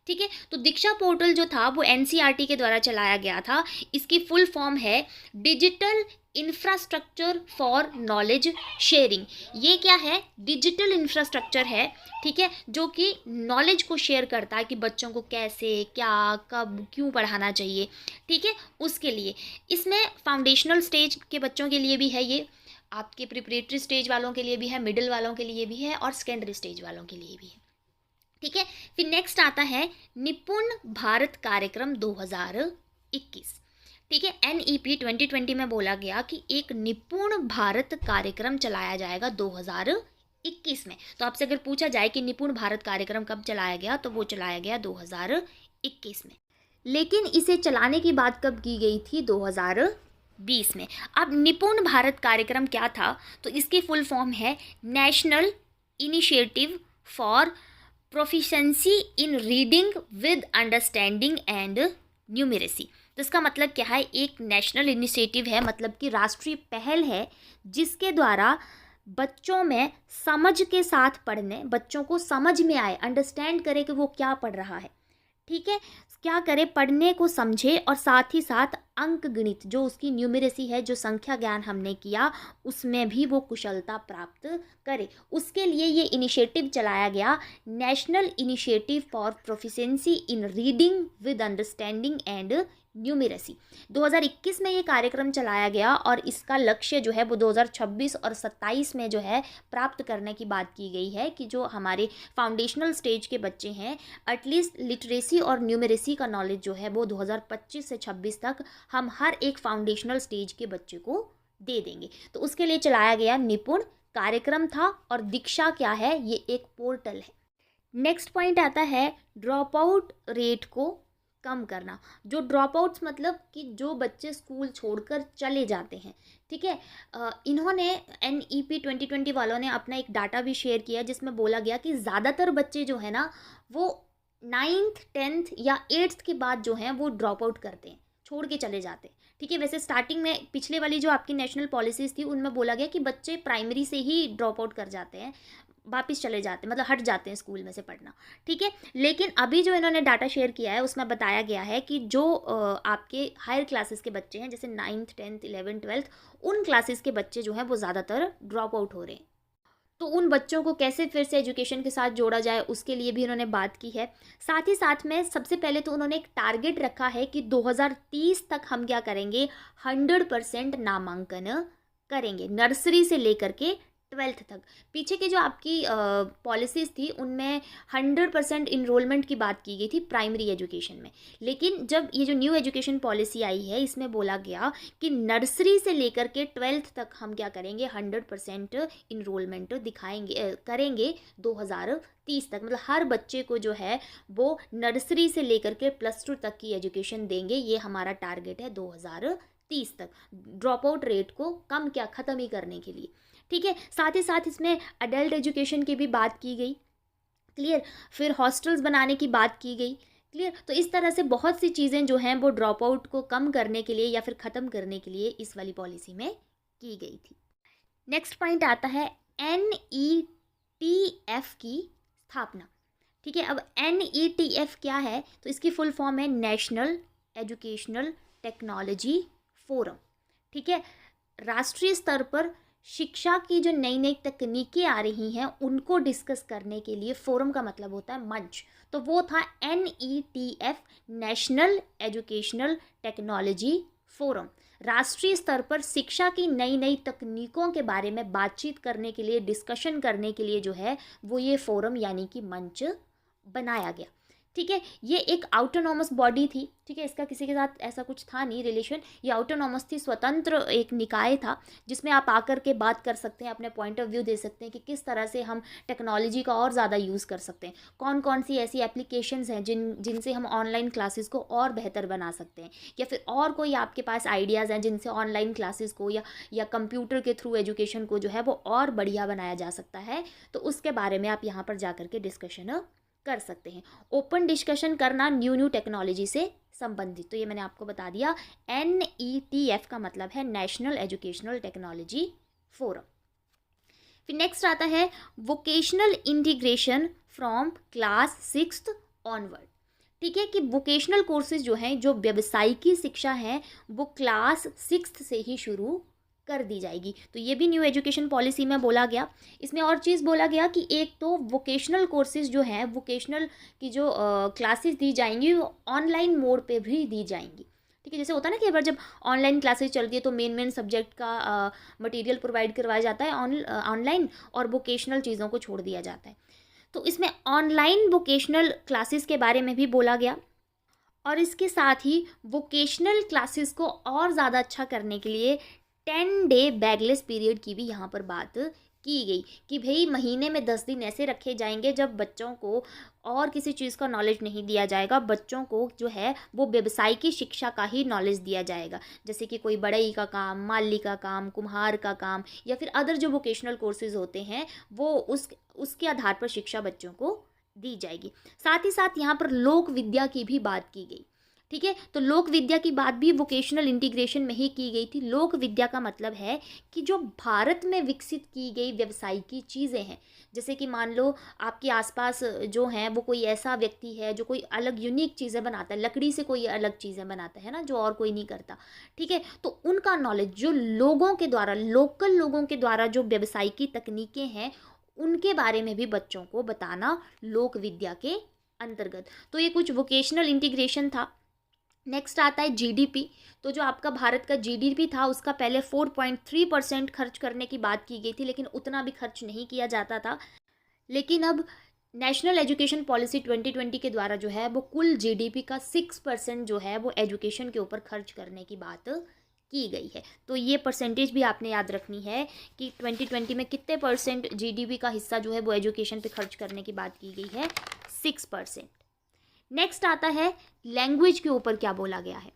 ठीक है, तो दीक्षा पोर्टल जो था वो NCERT के द्वारा चलाया गया था। इसकी फुल फॉर्म है digital infrastructure for knowledge sharing. ये क्या है? डिजिटल इंफ्रास्ट्रक्चर है, ठीक है, जो कि नॉलेज को शेयर करता है कि बच्चों को कैसे, क्या, कब, क्यों पढ़ाना चाहिए। ठीक है, उसके लिए इसमें फाउंडेशनल स्टेज के बच्चों के लिए भी है, ये आपके प्रिपरेटरी स्टेज वालों के लिए भी है, मिडिल वालों के लिए भी है, और सेकेंडरी स्टेज वालों के लिए भी है। ठीक है, फिर नेक्स्ट आता है निपुण भारत कार्यक्रम 2021। ठीक है, NEP 2020 में बोला गया कि एक निपुण भारत कार्यक्रम चलाया जाएगा 2021 में। तो आपसे अगर पूछा जाए कि निपुण भारत कार्यक्रम कब चलाया गया, तो वो चलाया गया 2021 में। लेकिन इसे चलाने की बात कब की गई थी? 2020 में। अब निपुण भारत कार्यक्रम क्या था? तो इसकी फुल फॉर्म है national initiative for proficiency in reading with understanding and numeracy. तो इसका मतलब क्या है? एक नेशनल इनिशिएटिव है, मतलब कि राष्ट्रीय पहल है, जिसके द्वारा बच्चों में समझ के साथ पढ़ने, बच्चों को समझ में आए, अंडरस्टैंड करे कि वो क्या पढ़ रहा है। ठीक है, क्या करे? पढ़ने को समझे और साथ ही साथ अंक गणित, जो उसकी न्यूमेरेसी है, जो संख्या ज्ञान हमने किया, उसमें भी वो कुशलता प्राप्त करे। उसके लिए ये इनिशिएटिव चलाया गया, national initiative for proficiency in reading with understanding and numeracy. 2021 में ये कार्यक्रम चलाया गया और इसका लक्ष्य जो है वो 2026 और 27 में जो है प्राप्त करने की बात की गई है कि जो हमारे फाउंडेशनल स्टेज के बच्चे हैं, एटलीस्ट लिटरेसी और न्यूमेरेसी का नॉलेज जो है वो 2025 से 26 तक हम हर एक फाउंडेशनल स्टेज के बच्चे को दे देंगे। तो उसके लिए चलाया गया निपुण कार्यक्रम था। और दीक्षा क्या है, ये एक पोर्टल है। नेक्स्ट पॉइंट आता है ड्रॉप आउट रेट को कम करना। जो ड्रॉप आउट्स मतलब कि जो बच्चे स्कूल छोड़कर चले जाते हैं, ठीक है। इन्होंने NEP 2020 वालों ने अपना एक डाटा भी शेयर किया जिसमें बोला गया कि ज़्यादातर बच्चे जो है ना वो 9th 10th या 8th के बाद जो हैं वो ड्रॉप आउट करते हैं, छोड़ के चले जाते हैं, ठीक है। वैसे स्टार्टिंग में पिछले वाली जो आपकी नेशनल पॉलिसीज़ थी उनमें बोला गया कि बच्चे प्राइमरी से ही ड्रॉप आउट कर जाते हैं, वापस चले जाते हैं, मतलब हट जाते हैं स्कूल में से पढ़ना, ठीक है। लेकिन अभी जो इन्होंने डाटा शेयर किया है उसमें बताया गया है कि जो आपके हायर क्लासेस के बच्चे हैं, जैसे 9th 10th 11th 12th, उन क्लासेस के बच्चे जो हैं वो ज़्यादातर ड्रॉप आउट हो रहे हैं। तो उन बच्चों को कैसे फिर से एजुकेशन के साथ जोड़ा जाए उसके लिए भी उन्होंने बात की है। साथ ही साथ में सबसे पहले तो उन्होंने एक टारगेट रखा है कि 2030 तक हम क्या करेंगे, 100% नामांकन करेंगे, नर्सरी से लेकर के 12th तक। पीछे की जो आपकी पॉलिसीज़ थी उनमें 100% इनरोलमेंट की बात की गई थी प्राइमरी एजुकेशन में, लेकिन जब ये जो न्यू एजुकेशन पॉलिसी आई है इसमें बोला गया कि नर्सरी से लेकर के 12th तक हम क्या करेंगे, 100% इनरोलमेंट दिखाएंगे, करेंगे 2030 तक। मतलब हर बच्चे को जो है वो नर्सरी से लेकर के +2 तक की एजुकेशन देंगे, ये हमारा टारगेट है 2030 तक, ड्रॉप आउट रेट को कम क्या ख़त्म ही करने के लिए, ठीक है। साथ ही साथ इसमें अडल्ट एजुकेशन की भी बात की गई, क्लियर। फिर हॉस्टल्स बनाने की बात की गई, क्लियर। तो इस तरह से बहुत सी चीज़ें जो हैं वो ड्रॉप आउट को कम करने के लिए या फिर ख़त्म करने के लिए इस वाली पॉलिसी में की गई थी। नेक्स्ट पॉइंट आता है NETF की स्थापना, ठीक है। अब NETF क्या है, तो इसकी फुल फॉर्म है नेशनल एजुकेशनल टेक्नोलॉजी फोरम, ठीक है। राष्ट्रीय स्तर पर शिक्षा की जो नई नई तकनीकें आ रही हैं उनको डिस्कस करने के लिए, फोरम का मतलब होता है मंच, तो वो था NETF, national educational technology forum. राष्ट्रीय स्तर पर शिक्षा की नई नई तकनीकों के बारे में बातचीत करने के लिए, डिस्कशन करने के लिए जो है वो ये फोरम यानी कि मंच बनाया गया, ठीक है। ये एक ऑटोनॉमस बॉडी थी, ठीक है। इसका किसी के साथ ऐसा कुछ था नहीं रिलेशन, ये ऑटोनॉमस थी, स्वतंत्र एक निकाय था जिसमें आप आकर के बात कर सकते हैं, अपने पॉइंट ऑफ व्यू दे सकते हैं कि किस तरह से हम टेक्नोलॉजी का और ज़्यादा यूज़ कर सकते हैं, कौन कौन सी ऐसी एप्लीकेशंस हैं जिनसे हम ऑनलाइन क्लासेस को और बेहतर बना सकते हैं, या फिर और कोई आपके पास आइडियाज़ हैं जिनसे ऑनलाइन क्लासेस को या कंप्यूटर के थ्रू एजुकेशन को जो है वो और बढ़िया बनाया जा सकता है। तो उसके बारे में आप यहाँ पर जा करके डिस्कशन कर सकते हैं। ओपन डिस्कशन करना न्यू टेक्नोलॉजी से संबंधित, तो ये मैंने आपको बता दिया। NETF का मतलब है नेशनल एजुकेशनल टेक्नोलॉजी फोरम। फिर नेक्स्ट आता है vocational integration from class 6th onward, ठीक है। कि वोकेशनल कोर्सेज जो हैं, जो व्यावसायिकी शिक्षा है, वो क्लास 6th से ही शुरू कर दी जाएगी। तो ये भी न्यू एजुकेशन पॉलिसी में बोला गया। इसमें और चीज़ बोला गया कि एक तो वोकेशनल कोर्सेज जो हैं, वोकेशनल की जो क्लासेस दी जाएंगी वो ऑनलाइन मोड पे भी दी जाएंगी, ठीक है। जैसे होता है ना कि अगर जब ऑनलाइन क्लासेस चलती है तो मेन सब्जेक्ट का मटेरियल प्रोवाइड करवाया जाता है ऑनलाइन, और वोकेशनल चीज़ों को छोड़ दिया जाता है। तो इसमें ऑनलाइन वोकेशनल क्लासेस के बारे में भी बोला गया, और इसके साथ ही वोकेशनल क्लासेस को और ज़्यादा अच्छा करने के लिए 10 डे बैगलेस पीरियड की भी यहाँ पर बात की गई कि भाई महीने में 10 दिन ऐसे रखे जाएंगे जब बच्चों को और किसी चीज़ का नॉलेज नहीं दिया जाएगा, बच्चों को जो है वो व्यावसायिकी शिक्षा का ही नॉलेज दिया जाएगा, जैसे कि कोई बढ़ई का काम, माली का काम, कुम्हार का काम, या फिर अदर जो वोकेशनल कोर्सेज होते हैं वो उसके आधार पर शिक्षा बच्चों को दी जाएगी। साथ ही साथ यहाँ पर लोक विद्या की भी बात की गई। ठीक है। तो लोक विद्या की बात भी वोकेशनल इंटीग्रेशन में ही की गई थी। लोक विद्या का मतलब है कि जो भारत में विकसित की गई व्यवसायिकी चीज़ें हैं, जैसे कि मान लो आपके आसपास जो हैं वो कोई ऐसा व्यक्ति है जो कोई अलग यूनिक चीज़ें बनाता है, लकड़ी से कोई अलग चीज़ें बनाता है ना, जो और कोई नहीं करता। ठीक है। तो उनका नॉलेज जो लोगों के द्वारा, लोकल लोगों के द्वारा जो व्यवसायिकी तकनीकें हैं, उनके बारे में भी बच्चों को बताना लोक विद्या के अंतर्गत। तो ये कुछ वोकेशनल इंटीग्रेशन था। नेक्स्ट आता है जीडीपी। तो जो आपका भारत का जीडीपी था उसका पहले 4.3% खर्च करने की बात की गई थी, लेकिन उतना भी खर्च नहीं किया जाता था। लेकिन अब नेशनल एजुकेशन पॉलिसी 2020 के द्वारा जो है वो कुल जीडीपी का 6% जो है वो एजुकेशन के ऊपर खर्च करने की बात की गई है। तो ये परसेंटेज भी आपने याद रखनी है कि 2020 में कितने % जीडीपी का हिस्सा जो है वो एजुकेशन पे खर्च करने की बात की गई है, 6%। नेक्स्ट आता है लैंग्वेज के ऊपर क्या बोला गया है।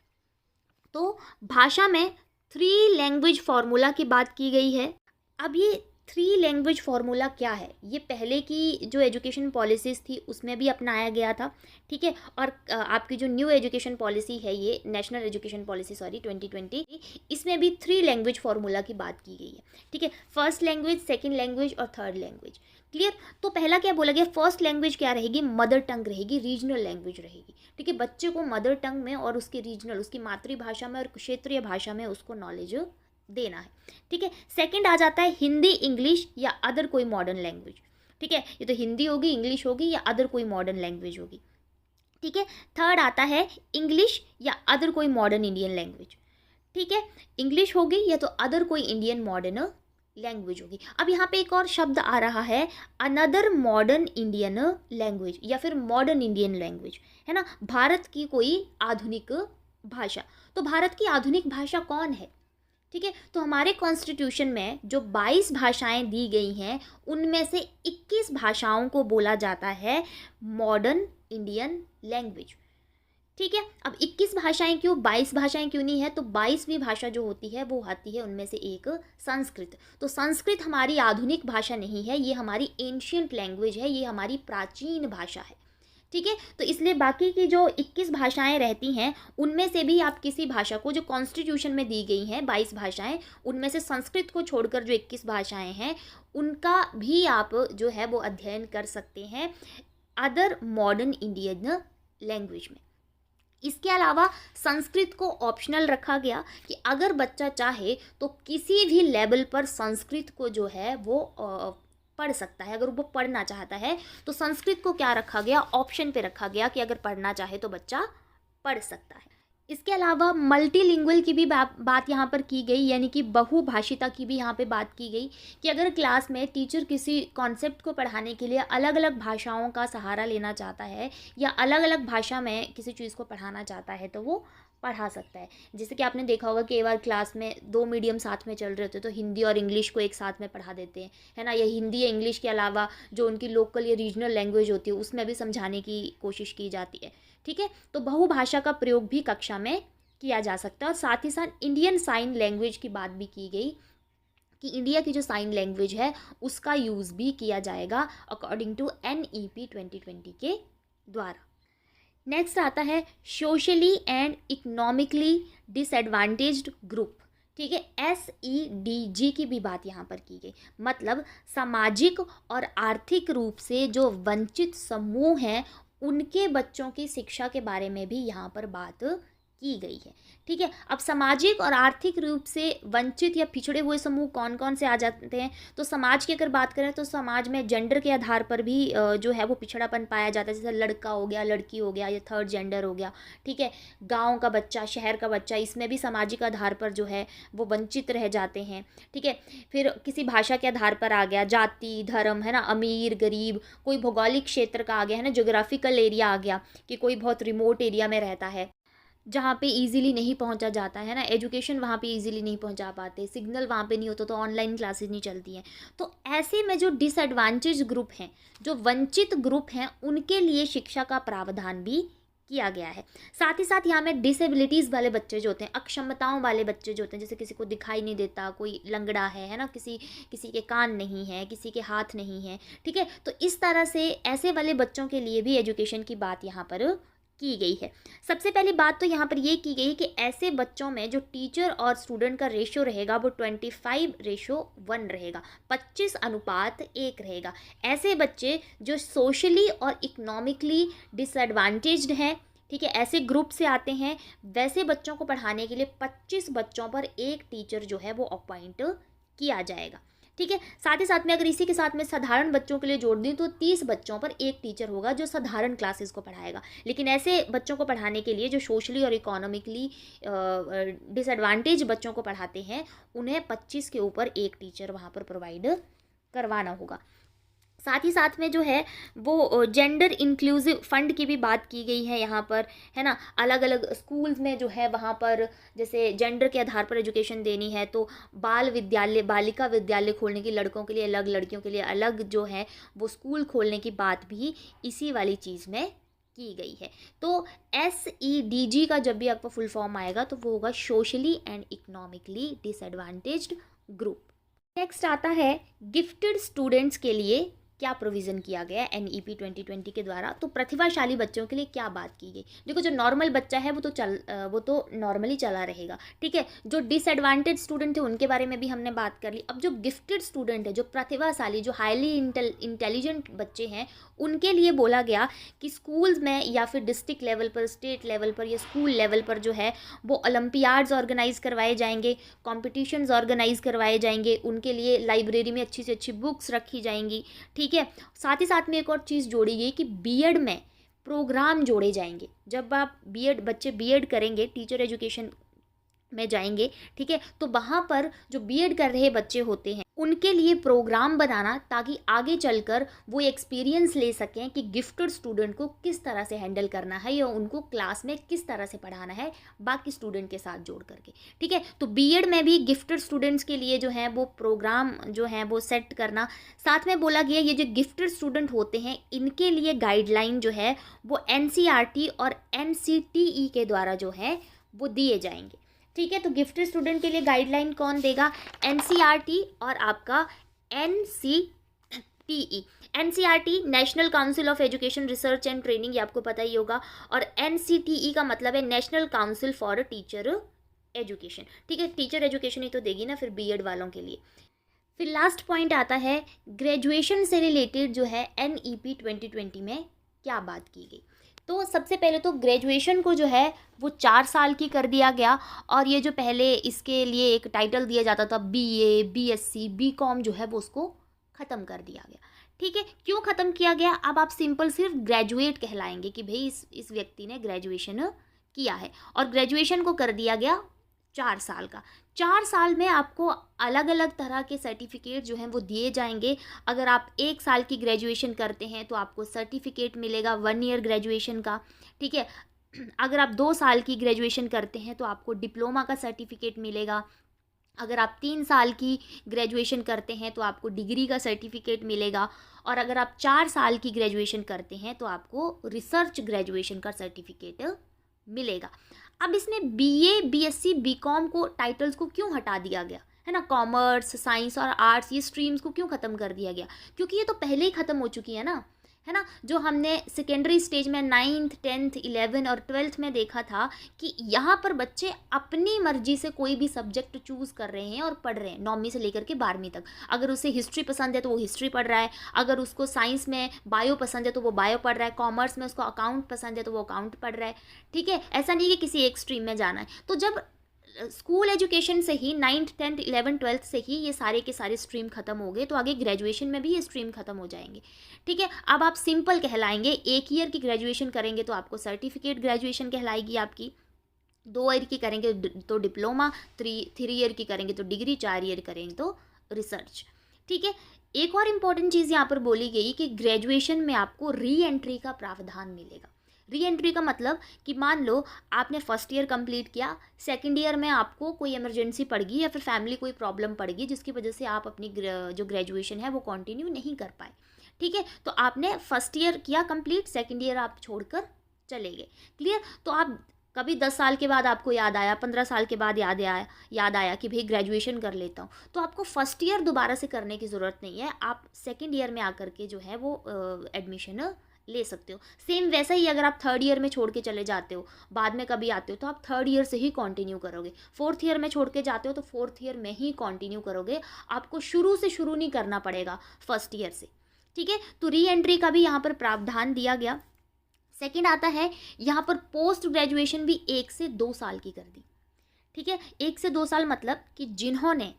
तो भाषा में 3 लैंग्वेज फार्मूला की बात की गई है। अब ये 3 लैंग्वेज फार्मूला क्या है, ये पहले की जो एजुकेशन पॉलिसीज़ थी उसमें भी अपनाया गया था। ठीक है। और आपकी जो न्यू एजुकेशन पॉलिसी है, ये नेशनल एजुकेशन पॉलिसी 2020, इसमें भी 3 लैंग्वेज फार्मूला की बात की गई है। ठीक है। फर्स्ट लैंग्वेज, सेकेंड लैंग्वेज और थर्ड लैंग्वेज। क्लियर। तो पहला क्या बोला गया, फर्स्ट लैंग्वेज क्या रहेगी, मदर टंग रहेगी, रीजनल लैंग्वेज रहेगी। ठीक है। बच्चे को मदर टंग में और उसके रीजनल, उसकी मातृभाषा में और क्षेत्रीय भाषा में उसको नॉलेज देना है। ठीक है। सेकंड आ जाता है हिंदी, इंग्लिश या अदर कोई मॉडर्न लैंग्वेज। ठीक है। ये तो हिंदी होगी, इंग्लिश होगी या अदर कोई मॉडर्न लैंग्वेज होगी। ठीक है। थर्ड आता है इंग्लिश या अदर कोई मॉडर्न इंडियन लैंग्वेज। ठीक है। इंग्लिश होगी या तो अदर कोई इंडियन मॉडर्न लैंग्वेज होगी। अब यहाँ पे एक और शब्द आ रहा है, अनदर मॉडर्न इंडियन लैंग्वेज या फिर मॉडर्न इंडियन लैंग्वेज, है ना, भारत की कोई आधुनिक भाषा। तो भारत की आधुनिक भाषा कौन है। ठीक है। तो हमारे कॉन्स्टिट्यूशन में जो 22 भाषाएं दी गई हैं, उनमें से 21 भाषाओं को बोला जाता है मॉडर्न इंडियन लैंग्वेज। ठीक है। अब 21 भाषाएं क्यों, 22 भाषाएं क्यों नहीं है, तो 22वीं भाषा जो होती है वो आती है उनमें से एक संस्कृत। तो संस्कृत हमारी आधुनिक भाषा नहीं है, ये हमारी एंशियंट लैंग्वेज है, ये हमारी प्राचीन भाषा है। ठीक है। तो इसलिए बाकी की जो 21 भाषाएं रहती हैं, उनमें से भी आप किसी भाषा को, जो कॉन्स्टिट्यूशन में दी गई हैं 22 भाषाएं, उनमें से संस्कृत को छोड़कर जो 21 भाषाएं हैं, उनका भी आप जो है वो अध्ययन कर सकते हैं अदर मॉडर्न इंडियन लैंग्वेज में। इसके अलावा संस्कृत को ऑप्शनल रखा गया कि अगर बच्चा चाहे तो किसी भी लेवल पर संस्कृत को जो है वो पढ़ सकता है। अगर वो पढ़ना चाहता है तो संस्कृत को क्या रखा गया, ऑप्शन पे रखा गया कि अगर पढ़ना चाहे तो बच्चा पढ़ सकता है। इसके अलावा मल्टीलिंगुअल की भी बात यहाँ पर की गई, यानी कि बहुभाषिता की भी यहाँ पे बात की गई कि अगर क्लास में टीचर किसी कॉन्सेप्ट को पढ़ाने के लिए अलग अलग भाषाओं का सहारा लेना चाहता है या अलग अलग भाषा में किसी चीज़ को पढ़ाना चाहता है तो वो पढ़ा सकता है। जैसे कि आपने देखा होगा कि एक बार क्लास में 2 मीडियम साथ में चल रहे होते तो हिंदी और इंग्लिश को एक साथ में पढ़ा देते हैं, है ना, या हिंदी या इंग्लिश के अलावा जो उनकी लोकल या रीजनल लैंग्वेज होती है उसमें भी समझाने की कोशिश की जाती है। ठीक है। तो बहुभाषा का प्रयोग भी कक्षा में किया जा सकता है। और साथ ही साथ इंडियन साइन लैंग्वेज की बात भी की गई कि इंडिया की जो साइन लैंग्वेज है उसका यूज़ भी किया जाएगा अकॉर्डिंग टू NEP 2020 के द्वारा। नेक्स्ट आता है socially and economically disadvantaged group. ठीक है। SEDG की भी बात यहाँ पर की गई, मतलब सामाजिक और आर्थिक रूप से जो वंचित समूह हैं उनके बच्चों की शिक्षा के बारे में भी यहाँ पर बात की गई है। ठीक है। अब सामाजिक और आर्थिक रूप से वंचित या पिछड़े हुए समूह कौन कौन से आ जाते हैं, तो समाज की अगर बात करें तो समाज में जेंडर के आधार पर भी जो है वो पिछड़ापन पाया जाता है, जैसे लड़का हो गया, लड़की हो गया या थर्ड जेंडर हो गया। ठीक है। गाँव का बच्चा, शहर का बच्चा, इसमें भी सामाजिक आधार पर जो है वो वंचित रह जाते हैं। ठीक है। फिर किसी भाषा के आधार पर आ गया, जाति, धर्म, है ना, अमीर गरीब, कोई भौगोलिक क्षेत्र का आ गया, है ना, ज्योग्राफिकल एरिया आ गया कि कोई बहुत रिमोट एरिया में रहता है जहाँ पे इजीली नहीं पहुँचा जाता है ना, एजुकेशन वहाँ पे इजीली नहीं पहुँचा पाते, सिग्नल वहाँ पे नहीं होता तो ऑनलाइन क्लासेस नहीं चलती हैं। तो ऐसे में जो डिसएडवांटेज ग्रुप हैं, जो वंचित ग्रुप हैं, उनके लिए शिक्षा का प्रावधान भी किया गया है। साथ ही साथ यहाँ में डिसेबिलिटीज़ वाले बच्चे जो होते हैं, अक्षमताओं वाले बच्चे जो होते हैं, जैसे किसी को दिखाई नहीं देता, कोई लंगड़ा है ना, किसी के कान नहीं है, किसी के हाथ नहीं है। ठीक है। तो इस तरह से ऐसे वाले बच्चों के लिए भी एजुकेशन की बात यहाँ पर की गई है। सबसे पहली बात तो यहाँ पर ये की गई कि ऐसे बच्चों में जो टीचर और स्टूडेंट का रेशियो रहेगा वो 25:1 रहेगा, 25:1 रहेगा। ऐसे बच्चे जो सोशली और इकोनॉमिकली डिसएडवांटेज्ड हैं, ठीक है, ऐसे ग्रुप से आते हैं, वैसे बच्चों को पढ़ाने के लिए 25 बच्चों पर एक टीचर जो है वो अपॉइंट किया जाएगा। ठीक है, साथ ही साथ में अगर इसी के साथ में साधारण बच्चों के लिए जोड़ दें तो 30 बच्चों पर एक टीचर होगा जो साधारण क्लासेस को पढ़ाएगा। लेकिन ऐसे बच्चों को पढ़ाने के लिए जो सोशली और इकोनॉमिकली डिसएडवांटेज बच्चों को पढ़ाते हैं, उन्हें 25 के ऊपर एक टीचर वहाँ पर प्रोवाइड करवाना होगा। साथ ही साथ में जो है वो जेंडर इंक्लूसिव फंड की भी बात की गई है यहाँ पर, है ना। अलग अलग स्कूल्स में जो है वहाँ पर जैसे जेंडर के आधार पर एजुकेशन देनी है तो बाल विद्यालय, बालिका विद्यालय खोलने की, लड़कों के लिए अलग, लड़कियों के लिए अलग जो है वो स्कूल खोलने की बात भी इसी वाली चीज़ में की गई है। तो SEDG का जब भी आपका फुल फॉर्म आएगा तो वो होगा socially and economically disadvantaged group. Next आता है गिफ्टेड स्टूडेंट्स के लिए क्या प्रोविज़न किया गया NEP 2020 के द्वारा। तो प्रतिभाशाली बच्चों के लिए क्या बात की गई। देखो, जो नॉर्मल बच्चा है वो तो नॉर्मली चला रहेगा, ठीक है। जो डिसएडवांटेज स्टूडेंट है उनके बारे में भी हमने बात कर ली। अब जो गिफ्टेड स्टूडेंट है, जो प्रतिभाशाली, जो हाईली इंटेलिजेंट बच्चे हैं, उनके लिए बोला गया कि स्कूल्स में या फिर डिस्ट्रिक्ट लेवल पर, स्टेट लेवल पर या स्कूल लेवल पर जो है वो ओलंपियाड्स ऑर्गेनाइज करवाए जाएंगे, कॉम्पिटिशन्स ऑर्गेनाइज करवाए जाएंगे, उनके लिए लाइब्रेरी में अच्छी से अच्छी बुक्स रखी जाएंगी, ठीक है। साथ ही साथ में एक और चीज़ जोड़ी गई कि बीएड में प्रोग्राम जोड़े जाएंगे। जब आप बच्चे बीएड करेंगे, टीचर एजुकेशन में जाएंगे, ठीक है, तो वहाँ पर जो बीएड कर रहे बच्चे होते हैं उनके लिए प्रोग्राम बनाना, ताकि आगे चलकर वो एक्सपीरियंस ले सकें कि गिफ्टेड स्टूडेंट को किस तरह से हैंडल करना है या उनको क्लास में किस तरह से पढ़ाना है बाकी स्टूडेंट के साथ जोड़ करके, ठीक है। तो बीएड में भी गिफ्टेड स्टूडेंट्स के लिए जो है वो प्रोग्राम जो है वो सेट करना। साथ में बोला गया ये जो गिफ्टेड स्टूडेंट होते हैं इनके लिए गाइडलाइन जो है वो NCERT और NCTE के द्वारा जो है वो दिए जाएंगे, ठीक है। तो गिफ्टेड स्टूडेंट के लिए गाइडलाइन कौन देगा? NCERT और आपका NCTE। NCERT national council of education research and training, ये आपको पता ही होगा, और NCTE का मतलब है national council for teacher education, ठीक है। टीचर एजुकेशन ही तो देगी ना फिर बीएड वालों के लिए। फिर लास्ट पॉइंट आता है ग्रेजुएशन से रिलेटेड जो है NEP 2020 में क्या बात की गई। तो सबसे पहले तो ग्रेजुएशन को जो है वो 4 साल की कर दिया गया, और ये जो पहले इसके लिए एक टाइटल दिया जाता था BA, BSc, BCom जो है वो उसको ख़त्म कर दिया गया, ठीक है। क्यों ख़त्म किया गया? अब आप सिंपल सिर्फ ग्रेजुएट कहलाएंगे कि भाई इस व्यक्ति ने ग्रेजुएशन किया है, और ग्रेजुएशन को कर दिया गया 4 साल का। 4 साल में आपको अलग अलग तरह के सर्टिफिकेट जो हैं वो दिए जाएंगे। अगर आप 1 साल की ग्रेजुएशन करते हैं तो आपको सर्टिफिकेट मिलेगा 1 ईयर ग्रेजुएशन का, ठीक है। अगर आप 2 साल की ग्रेजुएशन करते हैं तो आपको डिप्लोमा का सर्टिफिकेट मिलेगा। अगर आप 3 साल की ग्रेजुएशन करते हैं तो आपको डिग्री का सर्टिफिकेट मिलेगा, और अगर आप 4 साल की ग्रेजुएशन करते हैं तो आपको रिसर्च ग्रेजुएशन का सर्टिफिकेट मिलेगा। अब इसमें BA, BSc, BCom को टाइटल्स को क्यों हटा दिया गया है ना? कॉमर्स, साइंस और आर्ट्स ये स्ट्रीम्स को क्यों ख़त्म कर दिया गया? क्योंकि ये तो पहले ही ख़त्म हो चुकी है ना। जो हमने सेकेंडरी स्टेज में 9th, 10th, 11th और 12th में देखा था कि यहाँ पर बच्चे अपनी मर्जी से कोई भी सब्जेक्ट चूज़ कर रहे हैं और पढ़ रहे हैं, 9वीं से लेकर के 12वीं तक। अगर उसे हिस्ट्री पसंद है तो वो हिस्ट्री पढ़ रहा है, अगर उसको साइंस में बायो पसंद है तो वो बायो पढ़ रहा है, कॉमर्स में उसको अकाउंट पसंद है तो वो अकाउंट पढ़ रहा है, ठीक है। ऐसा नहीं कि किसी एक स्ट्रीम में जाना है। तो जब स्कूल एजुकेशन से ही 9th, 10th, 11th, 12th से ही ये सारे के सारे स्ट्रीम ख़त्म हो गए, तो आगे ग्रेजुएशन में भी ये स्ट्रीम ख़त्म हो जाएंगे, ठीक है। अब आप सिंपल कहलाएंगे। 1 ईयर की ग्रेजुएशन करेंगे तो आपको सर्टिफिकेट ग्रेजुएशन कहलाएगी आपकी, 2 ईयर की करेंगे तो डिप्लोमा, 3 ईयर की करेंगे तो डिग्री, 4 ईयर करेंगे तो रिसर्च, ठीक है। एक और इम्पॉर्टेंट चीज़ यहाँ पर बोली गई कि ग्रेजुएशन में आपको री एंट्री का प्रावधान मिलेगा। री एंट्री का मतलब कि मान लो आपने फर्स्ट ईयर कंप्लीट किया, सेकंड ईयर में आपको कोई इमरजेंसी पड़ गई या फिर फैमिली कोई प्रॉब्लम पड़ गई जिसकी वजह से आप अपनी जो ग्रेजुएशन है वो कंटिन्यू नहीं कर पाए, ठीक है। तो आपने फर्स्ट ईयर किया कंप्लीट, सेकंड ईयर आप छोड़कर चले गए, क्लियर। तो आप कभी 10 साल के बाद आपको याद आया, 15 साल के बाद याद आया कि भाई ग्रेजुएशन कर लेता हूँ, तो आपको फर्स्ट ईयर दोबारा से करने की ज़रूरत नहीं है। आप सेकंड ईयर में आकर के जो है वो एडमिशन ले सकते हो। सेम वैसा ही अगर आप थर्ड ईयर में छोड़ के चले जाते हो, बाद में कभी आते हो, तो आप थर्ड ईयर से ही कंटिन्यू करोगे। फोर्थ ईयर में छोड़ के जाते हो तो फोर्थ ईयर में ही कंटिन्यू करोगे, आपको शुरू से शुरू नहीं करना पड़ेगा फर्स्ट ईयर से, ठीक है। तो री एंट्री का भी यहाँ पर प्रावधान दिया गया। सेकेंड आता है यहाँ पर पोस्ट ग्रेजुएशन भी 1 से 2 साल की कर दी, ठीक है। 1 से 2 साल मतलब कि जिन्होंने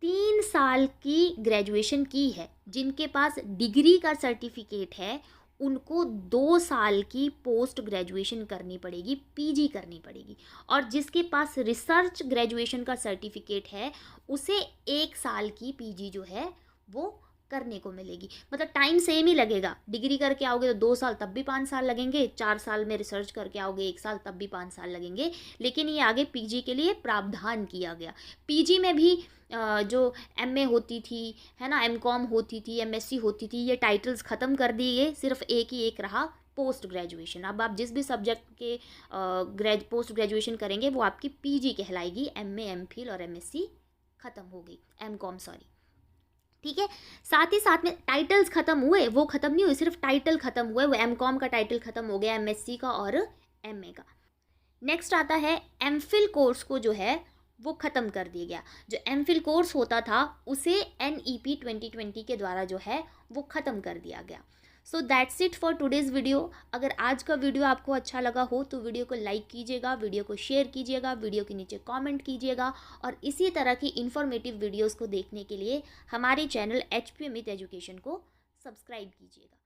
3 साल की ग्रेजुएशन की है, जिनके पास डिग्री का सर्टिफिकेट है, उनको 2 साल की पोस्ट ग्रेजुएशन करनी पड़ेगी, पीजी करनी पड़ेगी। और जिसके पास रिसर्च ग्रेजुएशन का सर्टिफिकेट है, उसे 1 साल की पीजी जो है वो करने को मिलेगी। मतलब टाइम सेम ही लगेगा, डिग्री करके आओगे तो 2 साल तब भी 5 साल लगेंगे, 4 साल में रिसर्च करके आओगे 1 साल तब भी 5 साल लगेंगे। लेकिन ये आगे पीजी के लिए प्रावधान किया गया। पीजी में भी जो एमए होती थी, है ना, एमकॉम होती थी, एमएससी होती थी, ये टाइटल्स ख़त्म कर दिए, सिर्फ एक ही एक रहा, पोस्ट ग्रेजुएशन। अब आप जिस भी सब्जेक्ट के पोस्ट ग्रेजुएशन करेंगे वो आपकी पीजी कहलाएगी। एमए, एमफिल और एमएससी ख़त्म हो गई, एमकॉम सॉरी, ठीक है। साथ ही साथ में टाइटल्स खत्म हुए, वो खत्म नहीं हुए, सिर्फ टाइटल खत्म हुए। वो एमकॉम का टाइटल खत्म हो गया, एमएससी का और एमए का। नेक्स्ट आता है एमफिल कोर्स को जो है वो ख़त्म कर दिया गया। जो एमफिल कोर्स होता था उसे NEP 2020 के द्वारा जो है वो ख़त्म कर दिया गया। So that's it for today's video. अगर आज का वीडियो आपको अच्छा लगा हो तो वीडियो को लाइक कीजिएगा, वीडियो को शेयर कीजिएगा, वीडियो के नीचे कमेंट कीजिएगा। और इसी तरह की इन्फॉर्मेटिव वीडियोस को देखने के लिए हमारे चैनल HP अमित एजुकेशन को सब्सक्राइब कीजिएगा।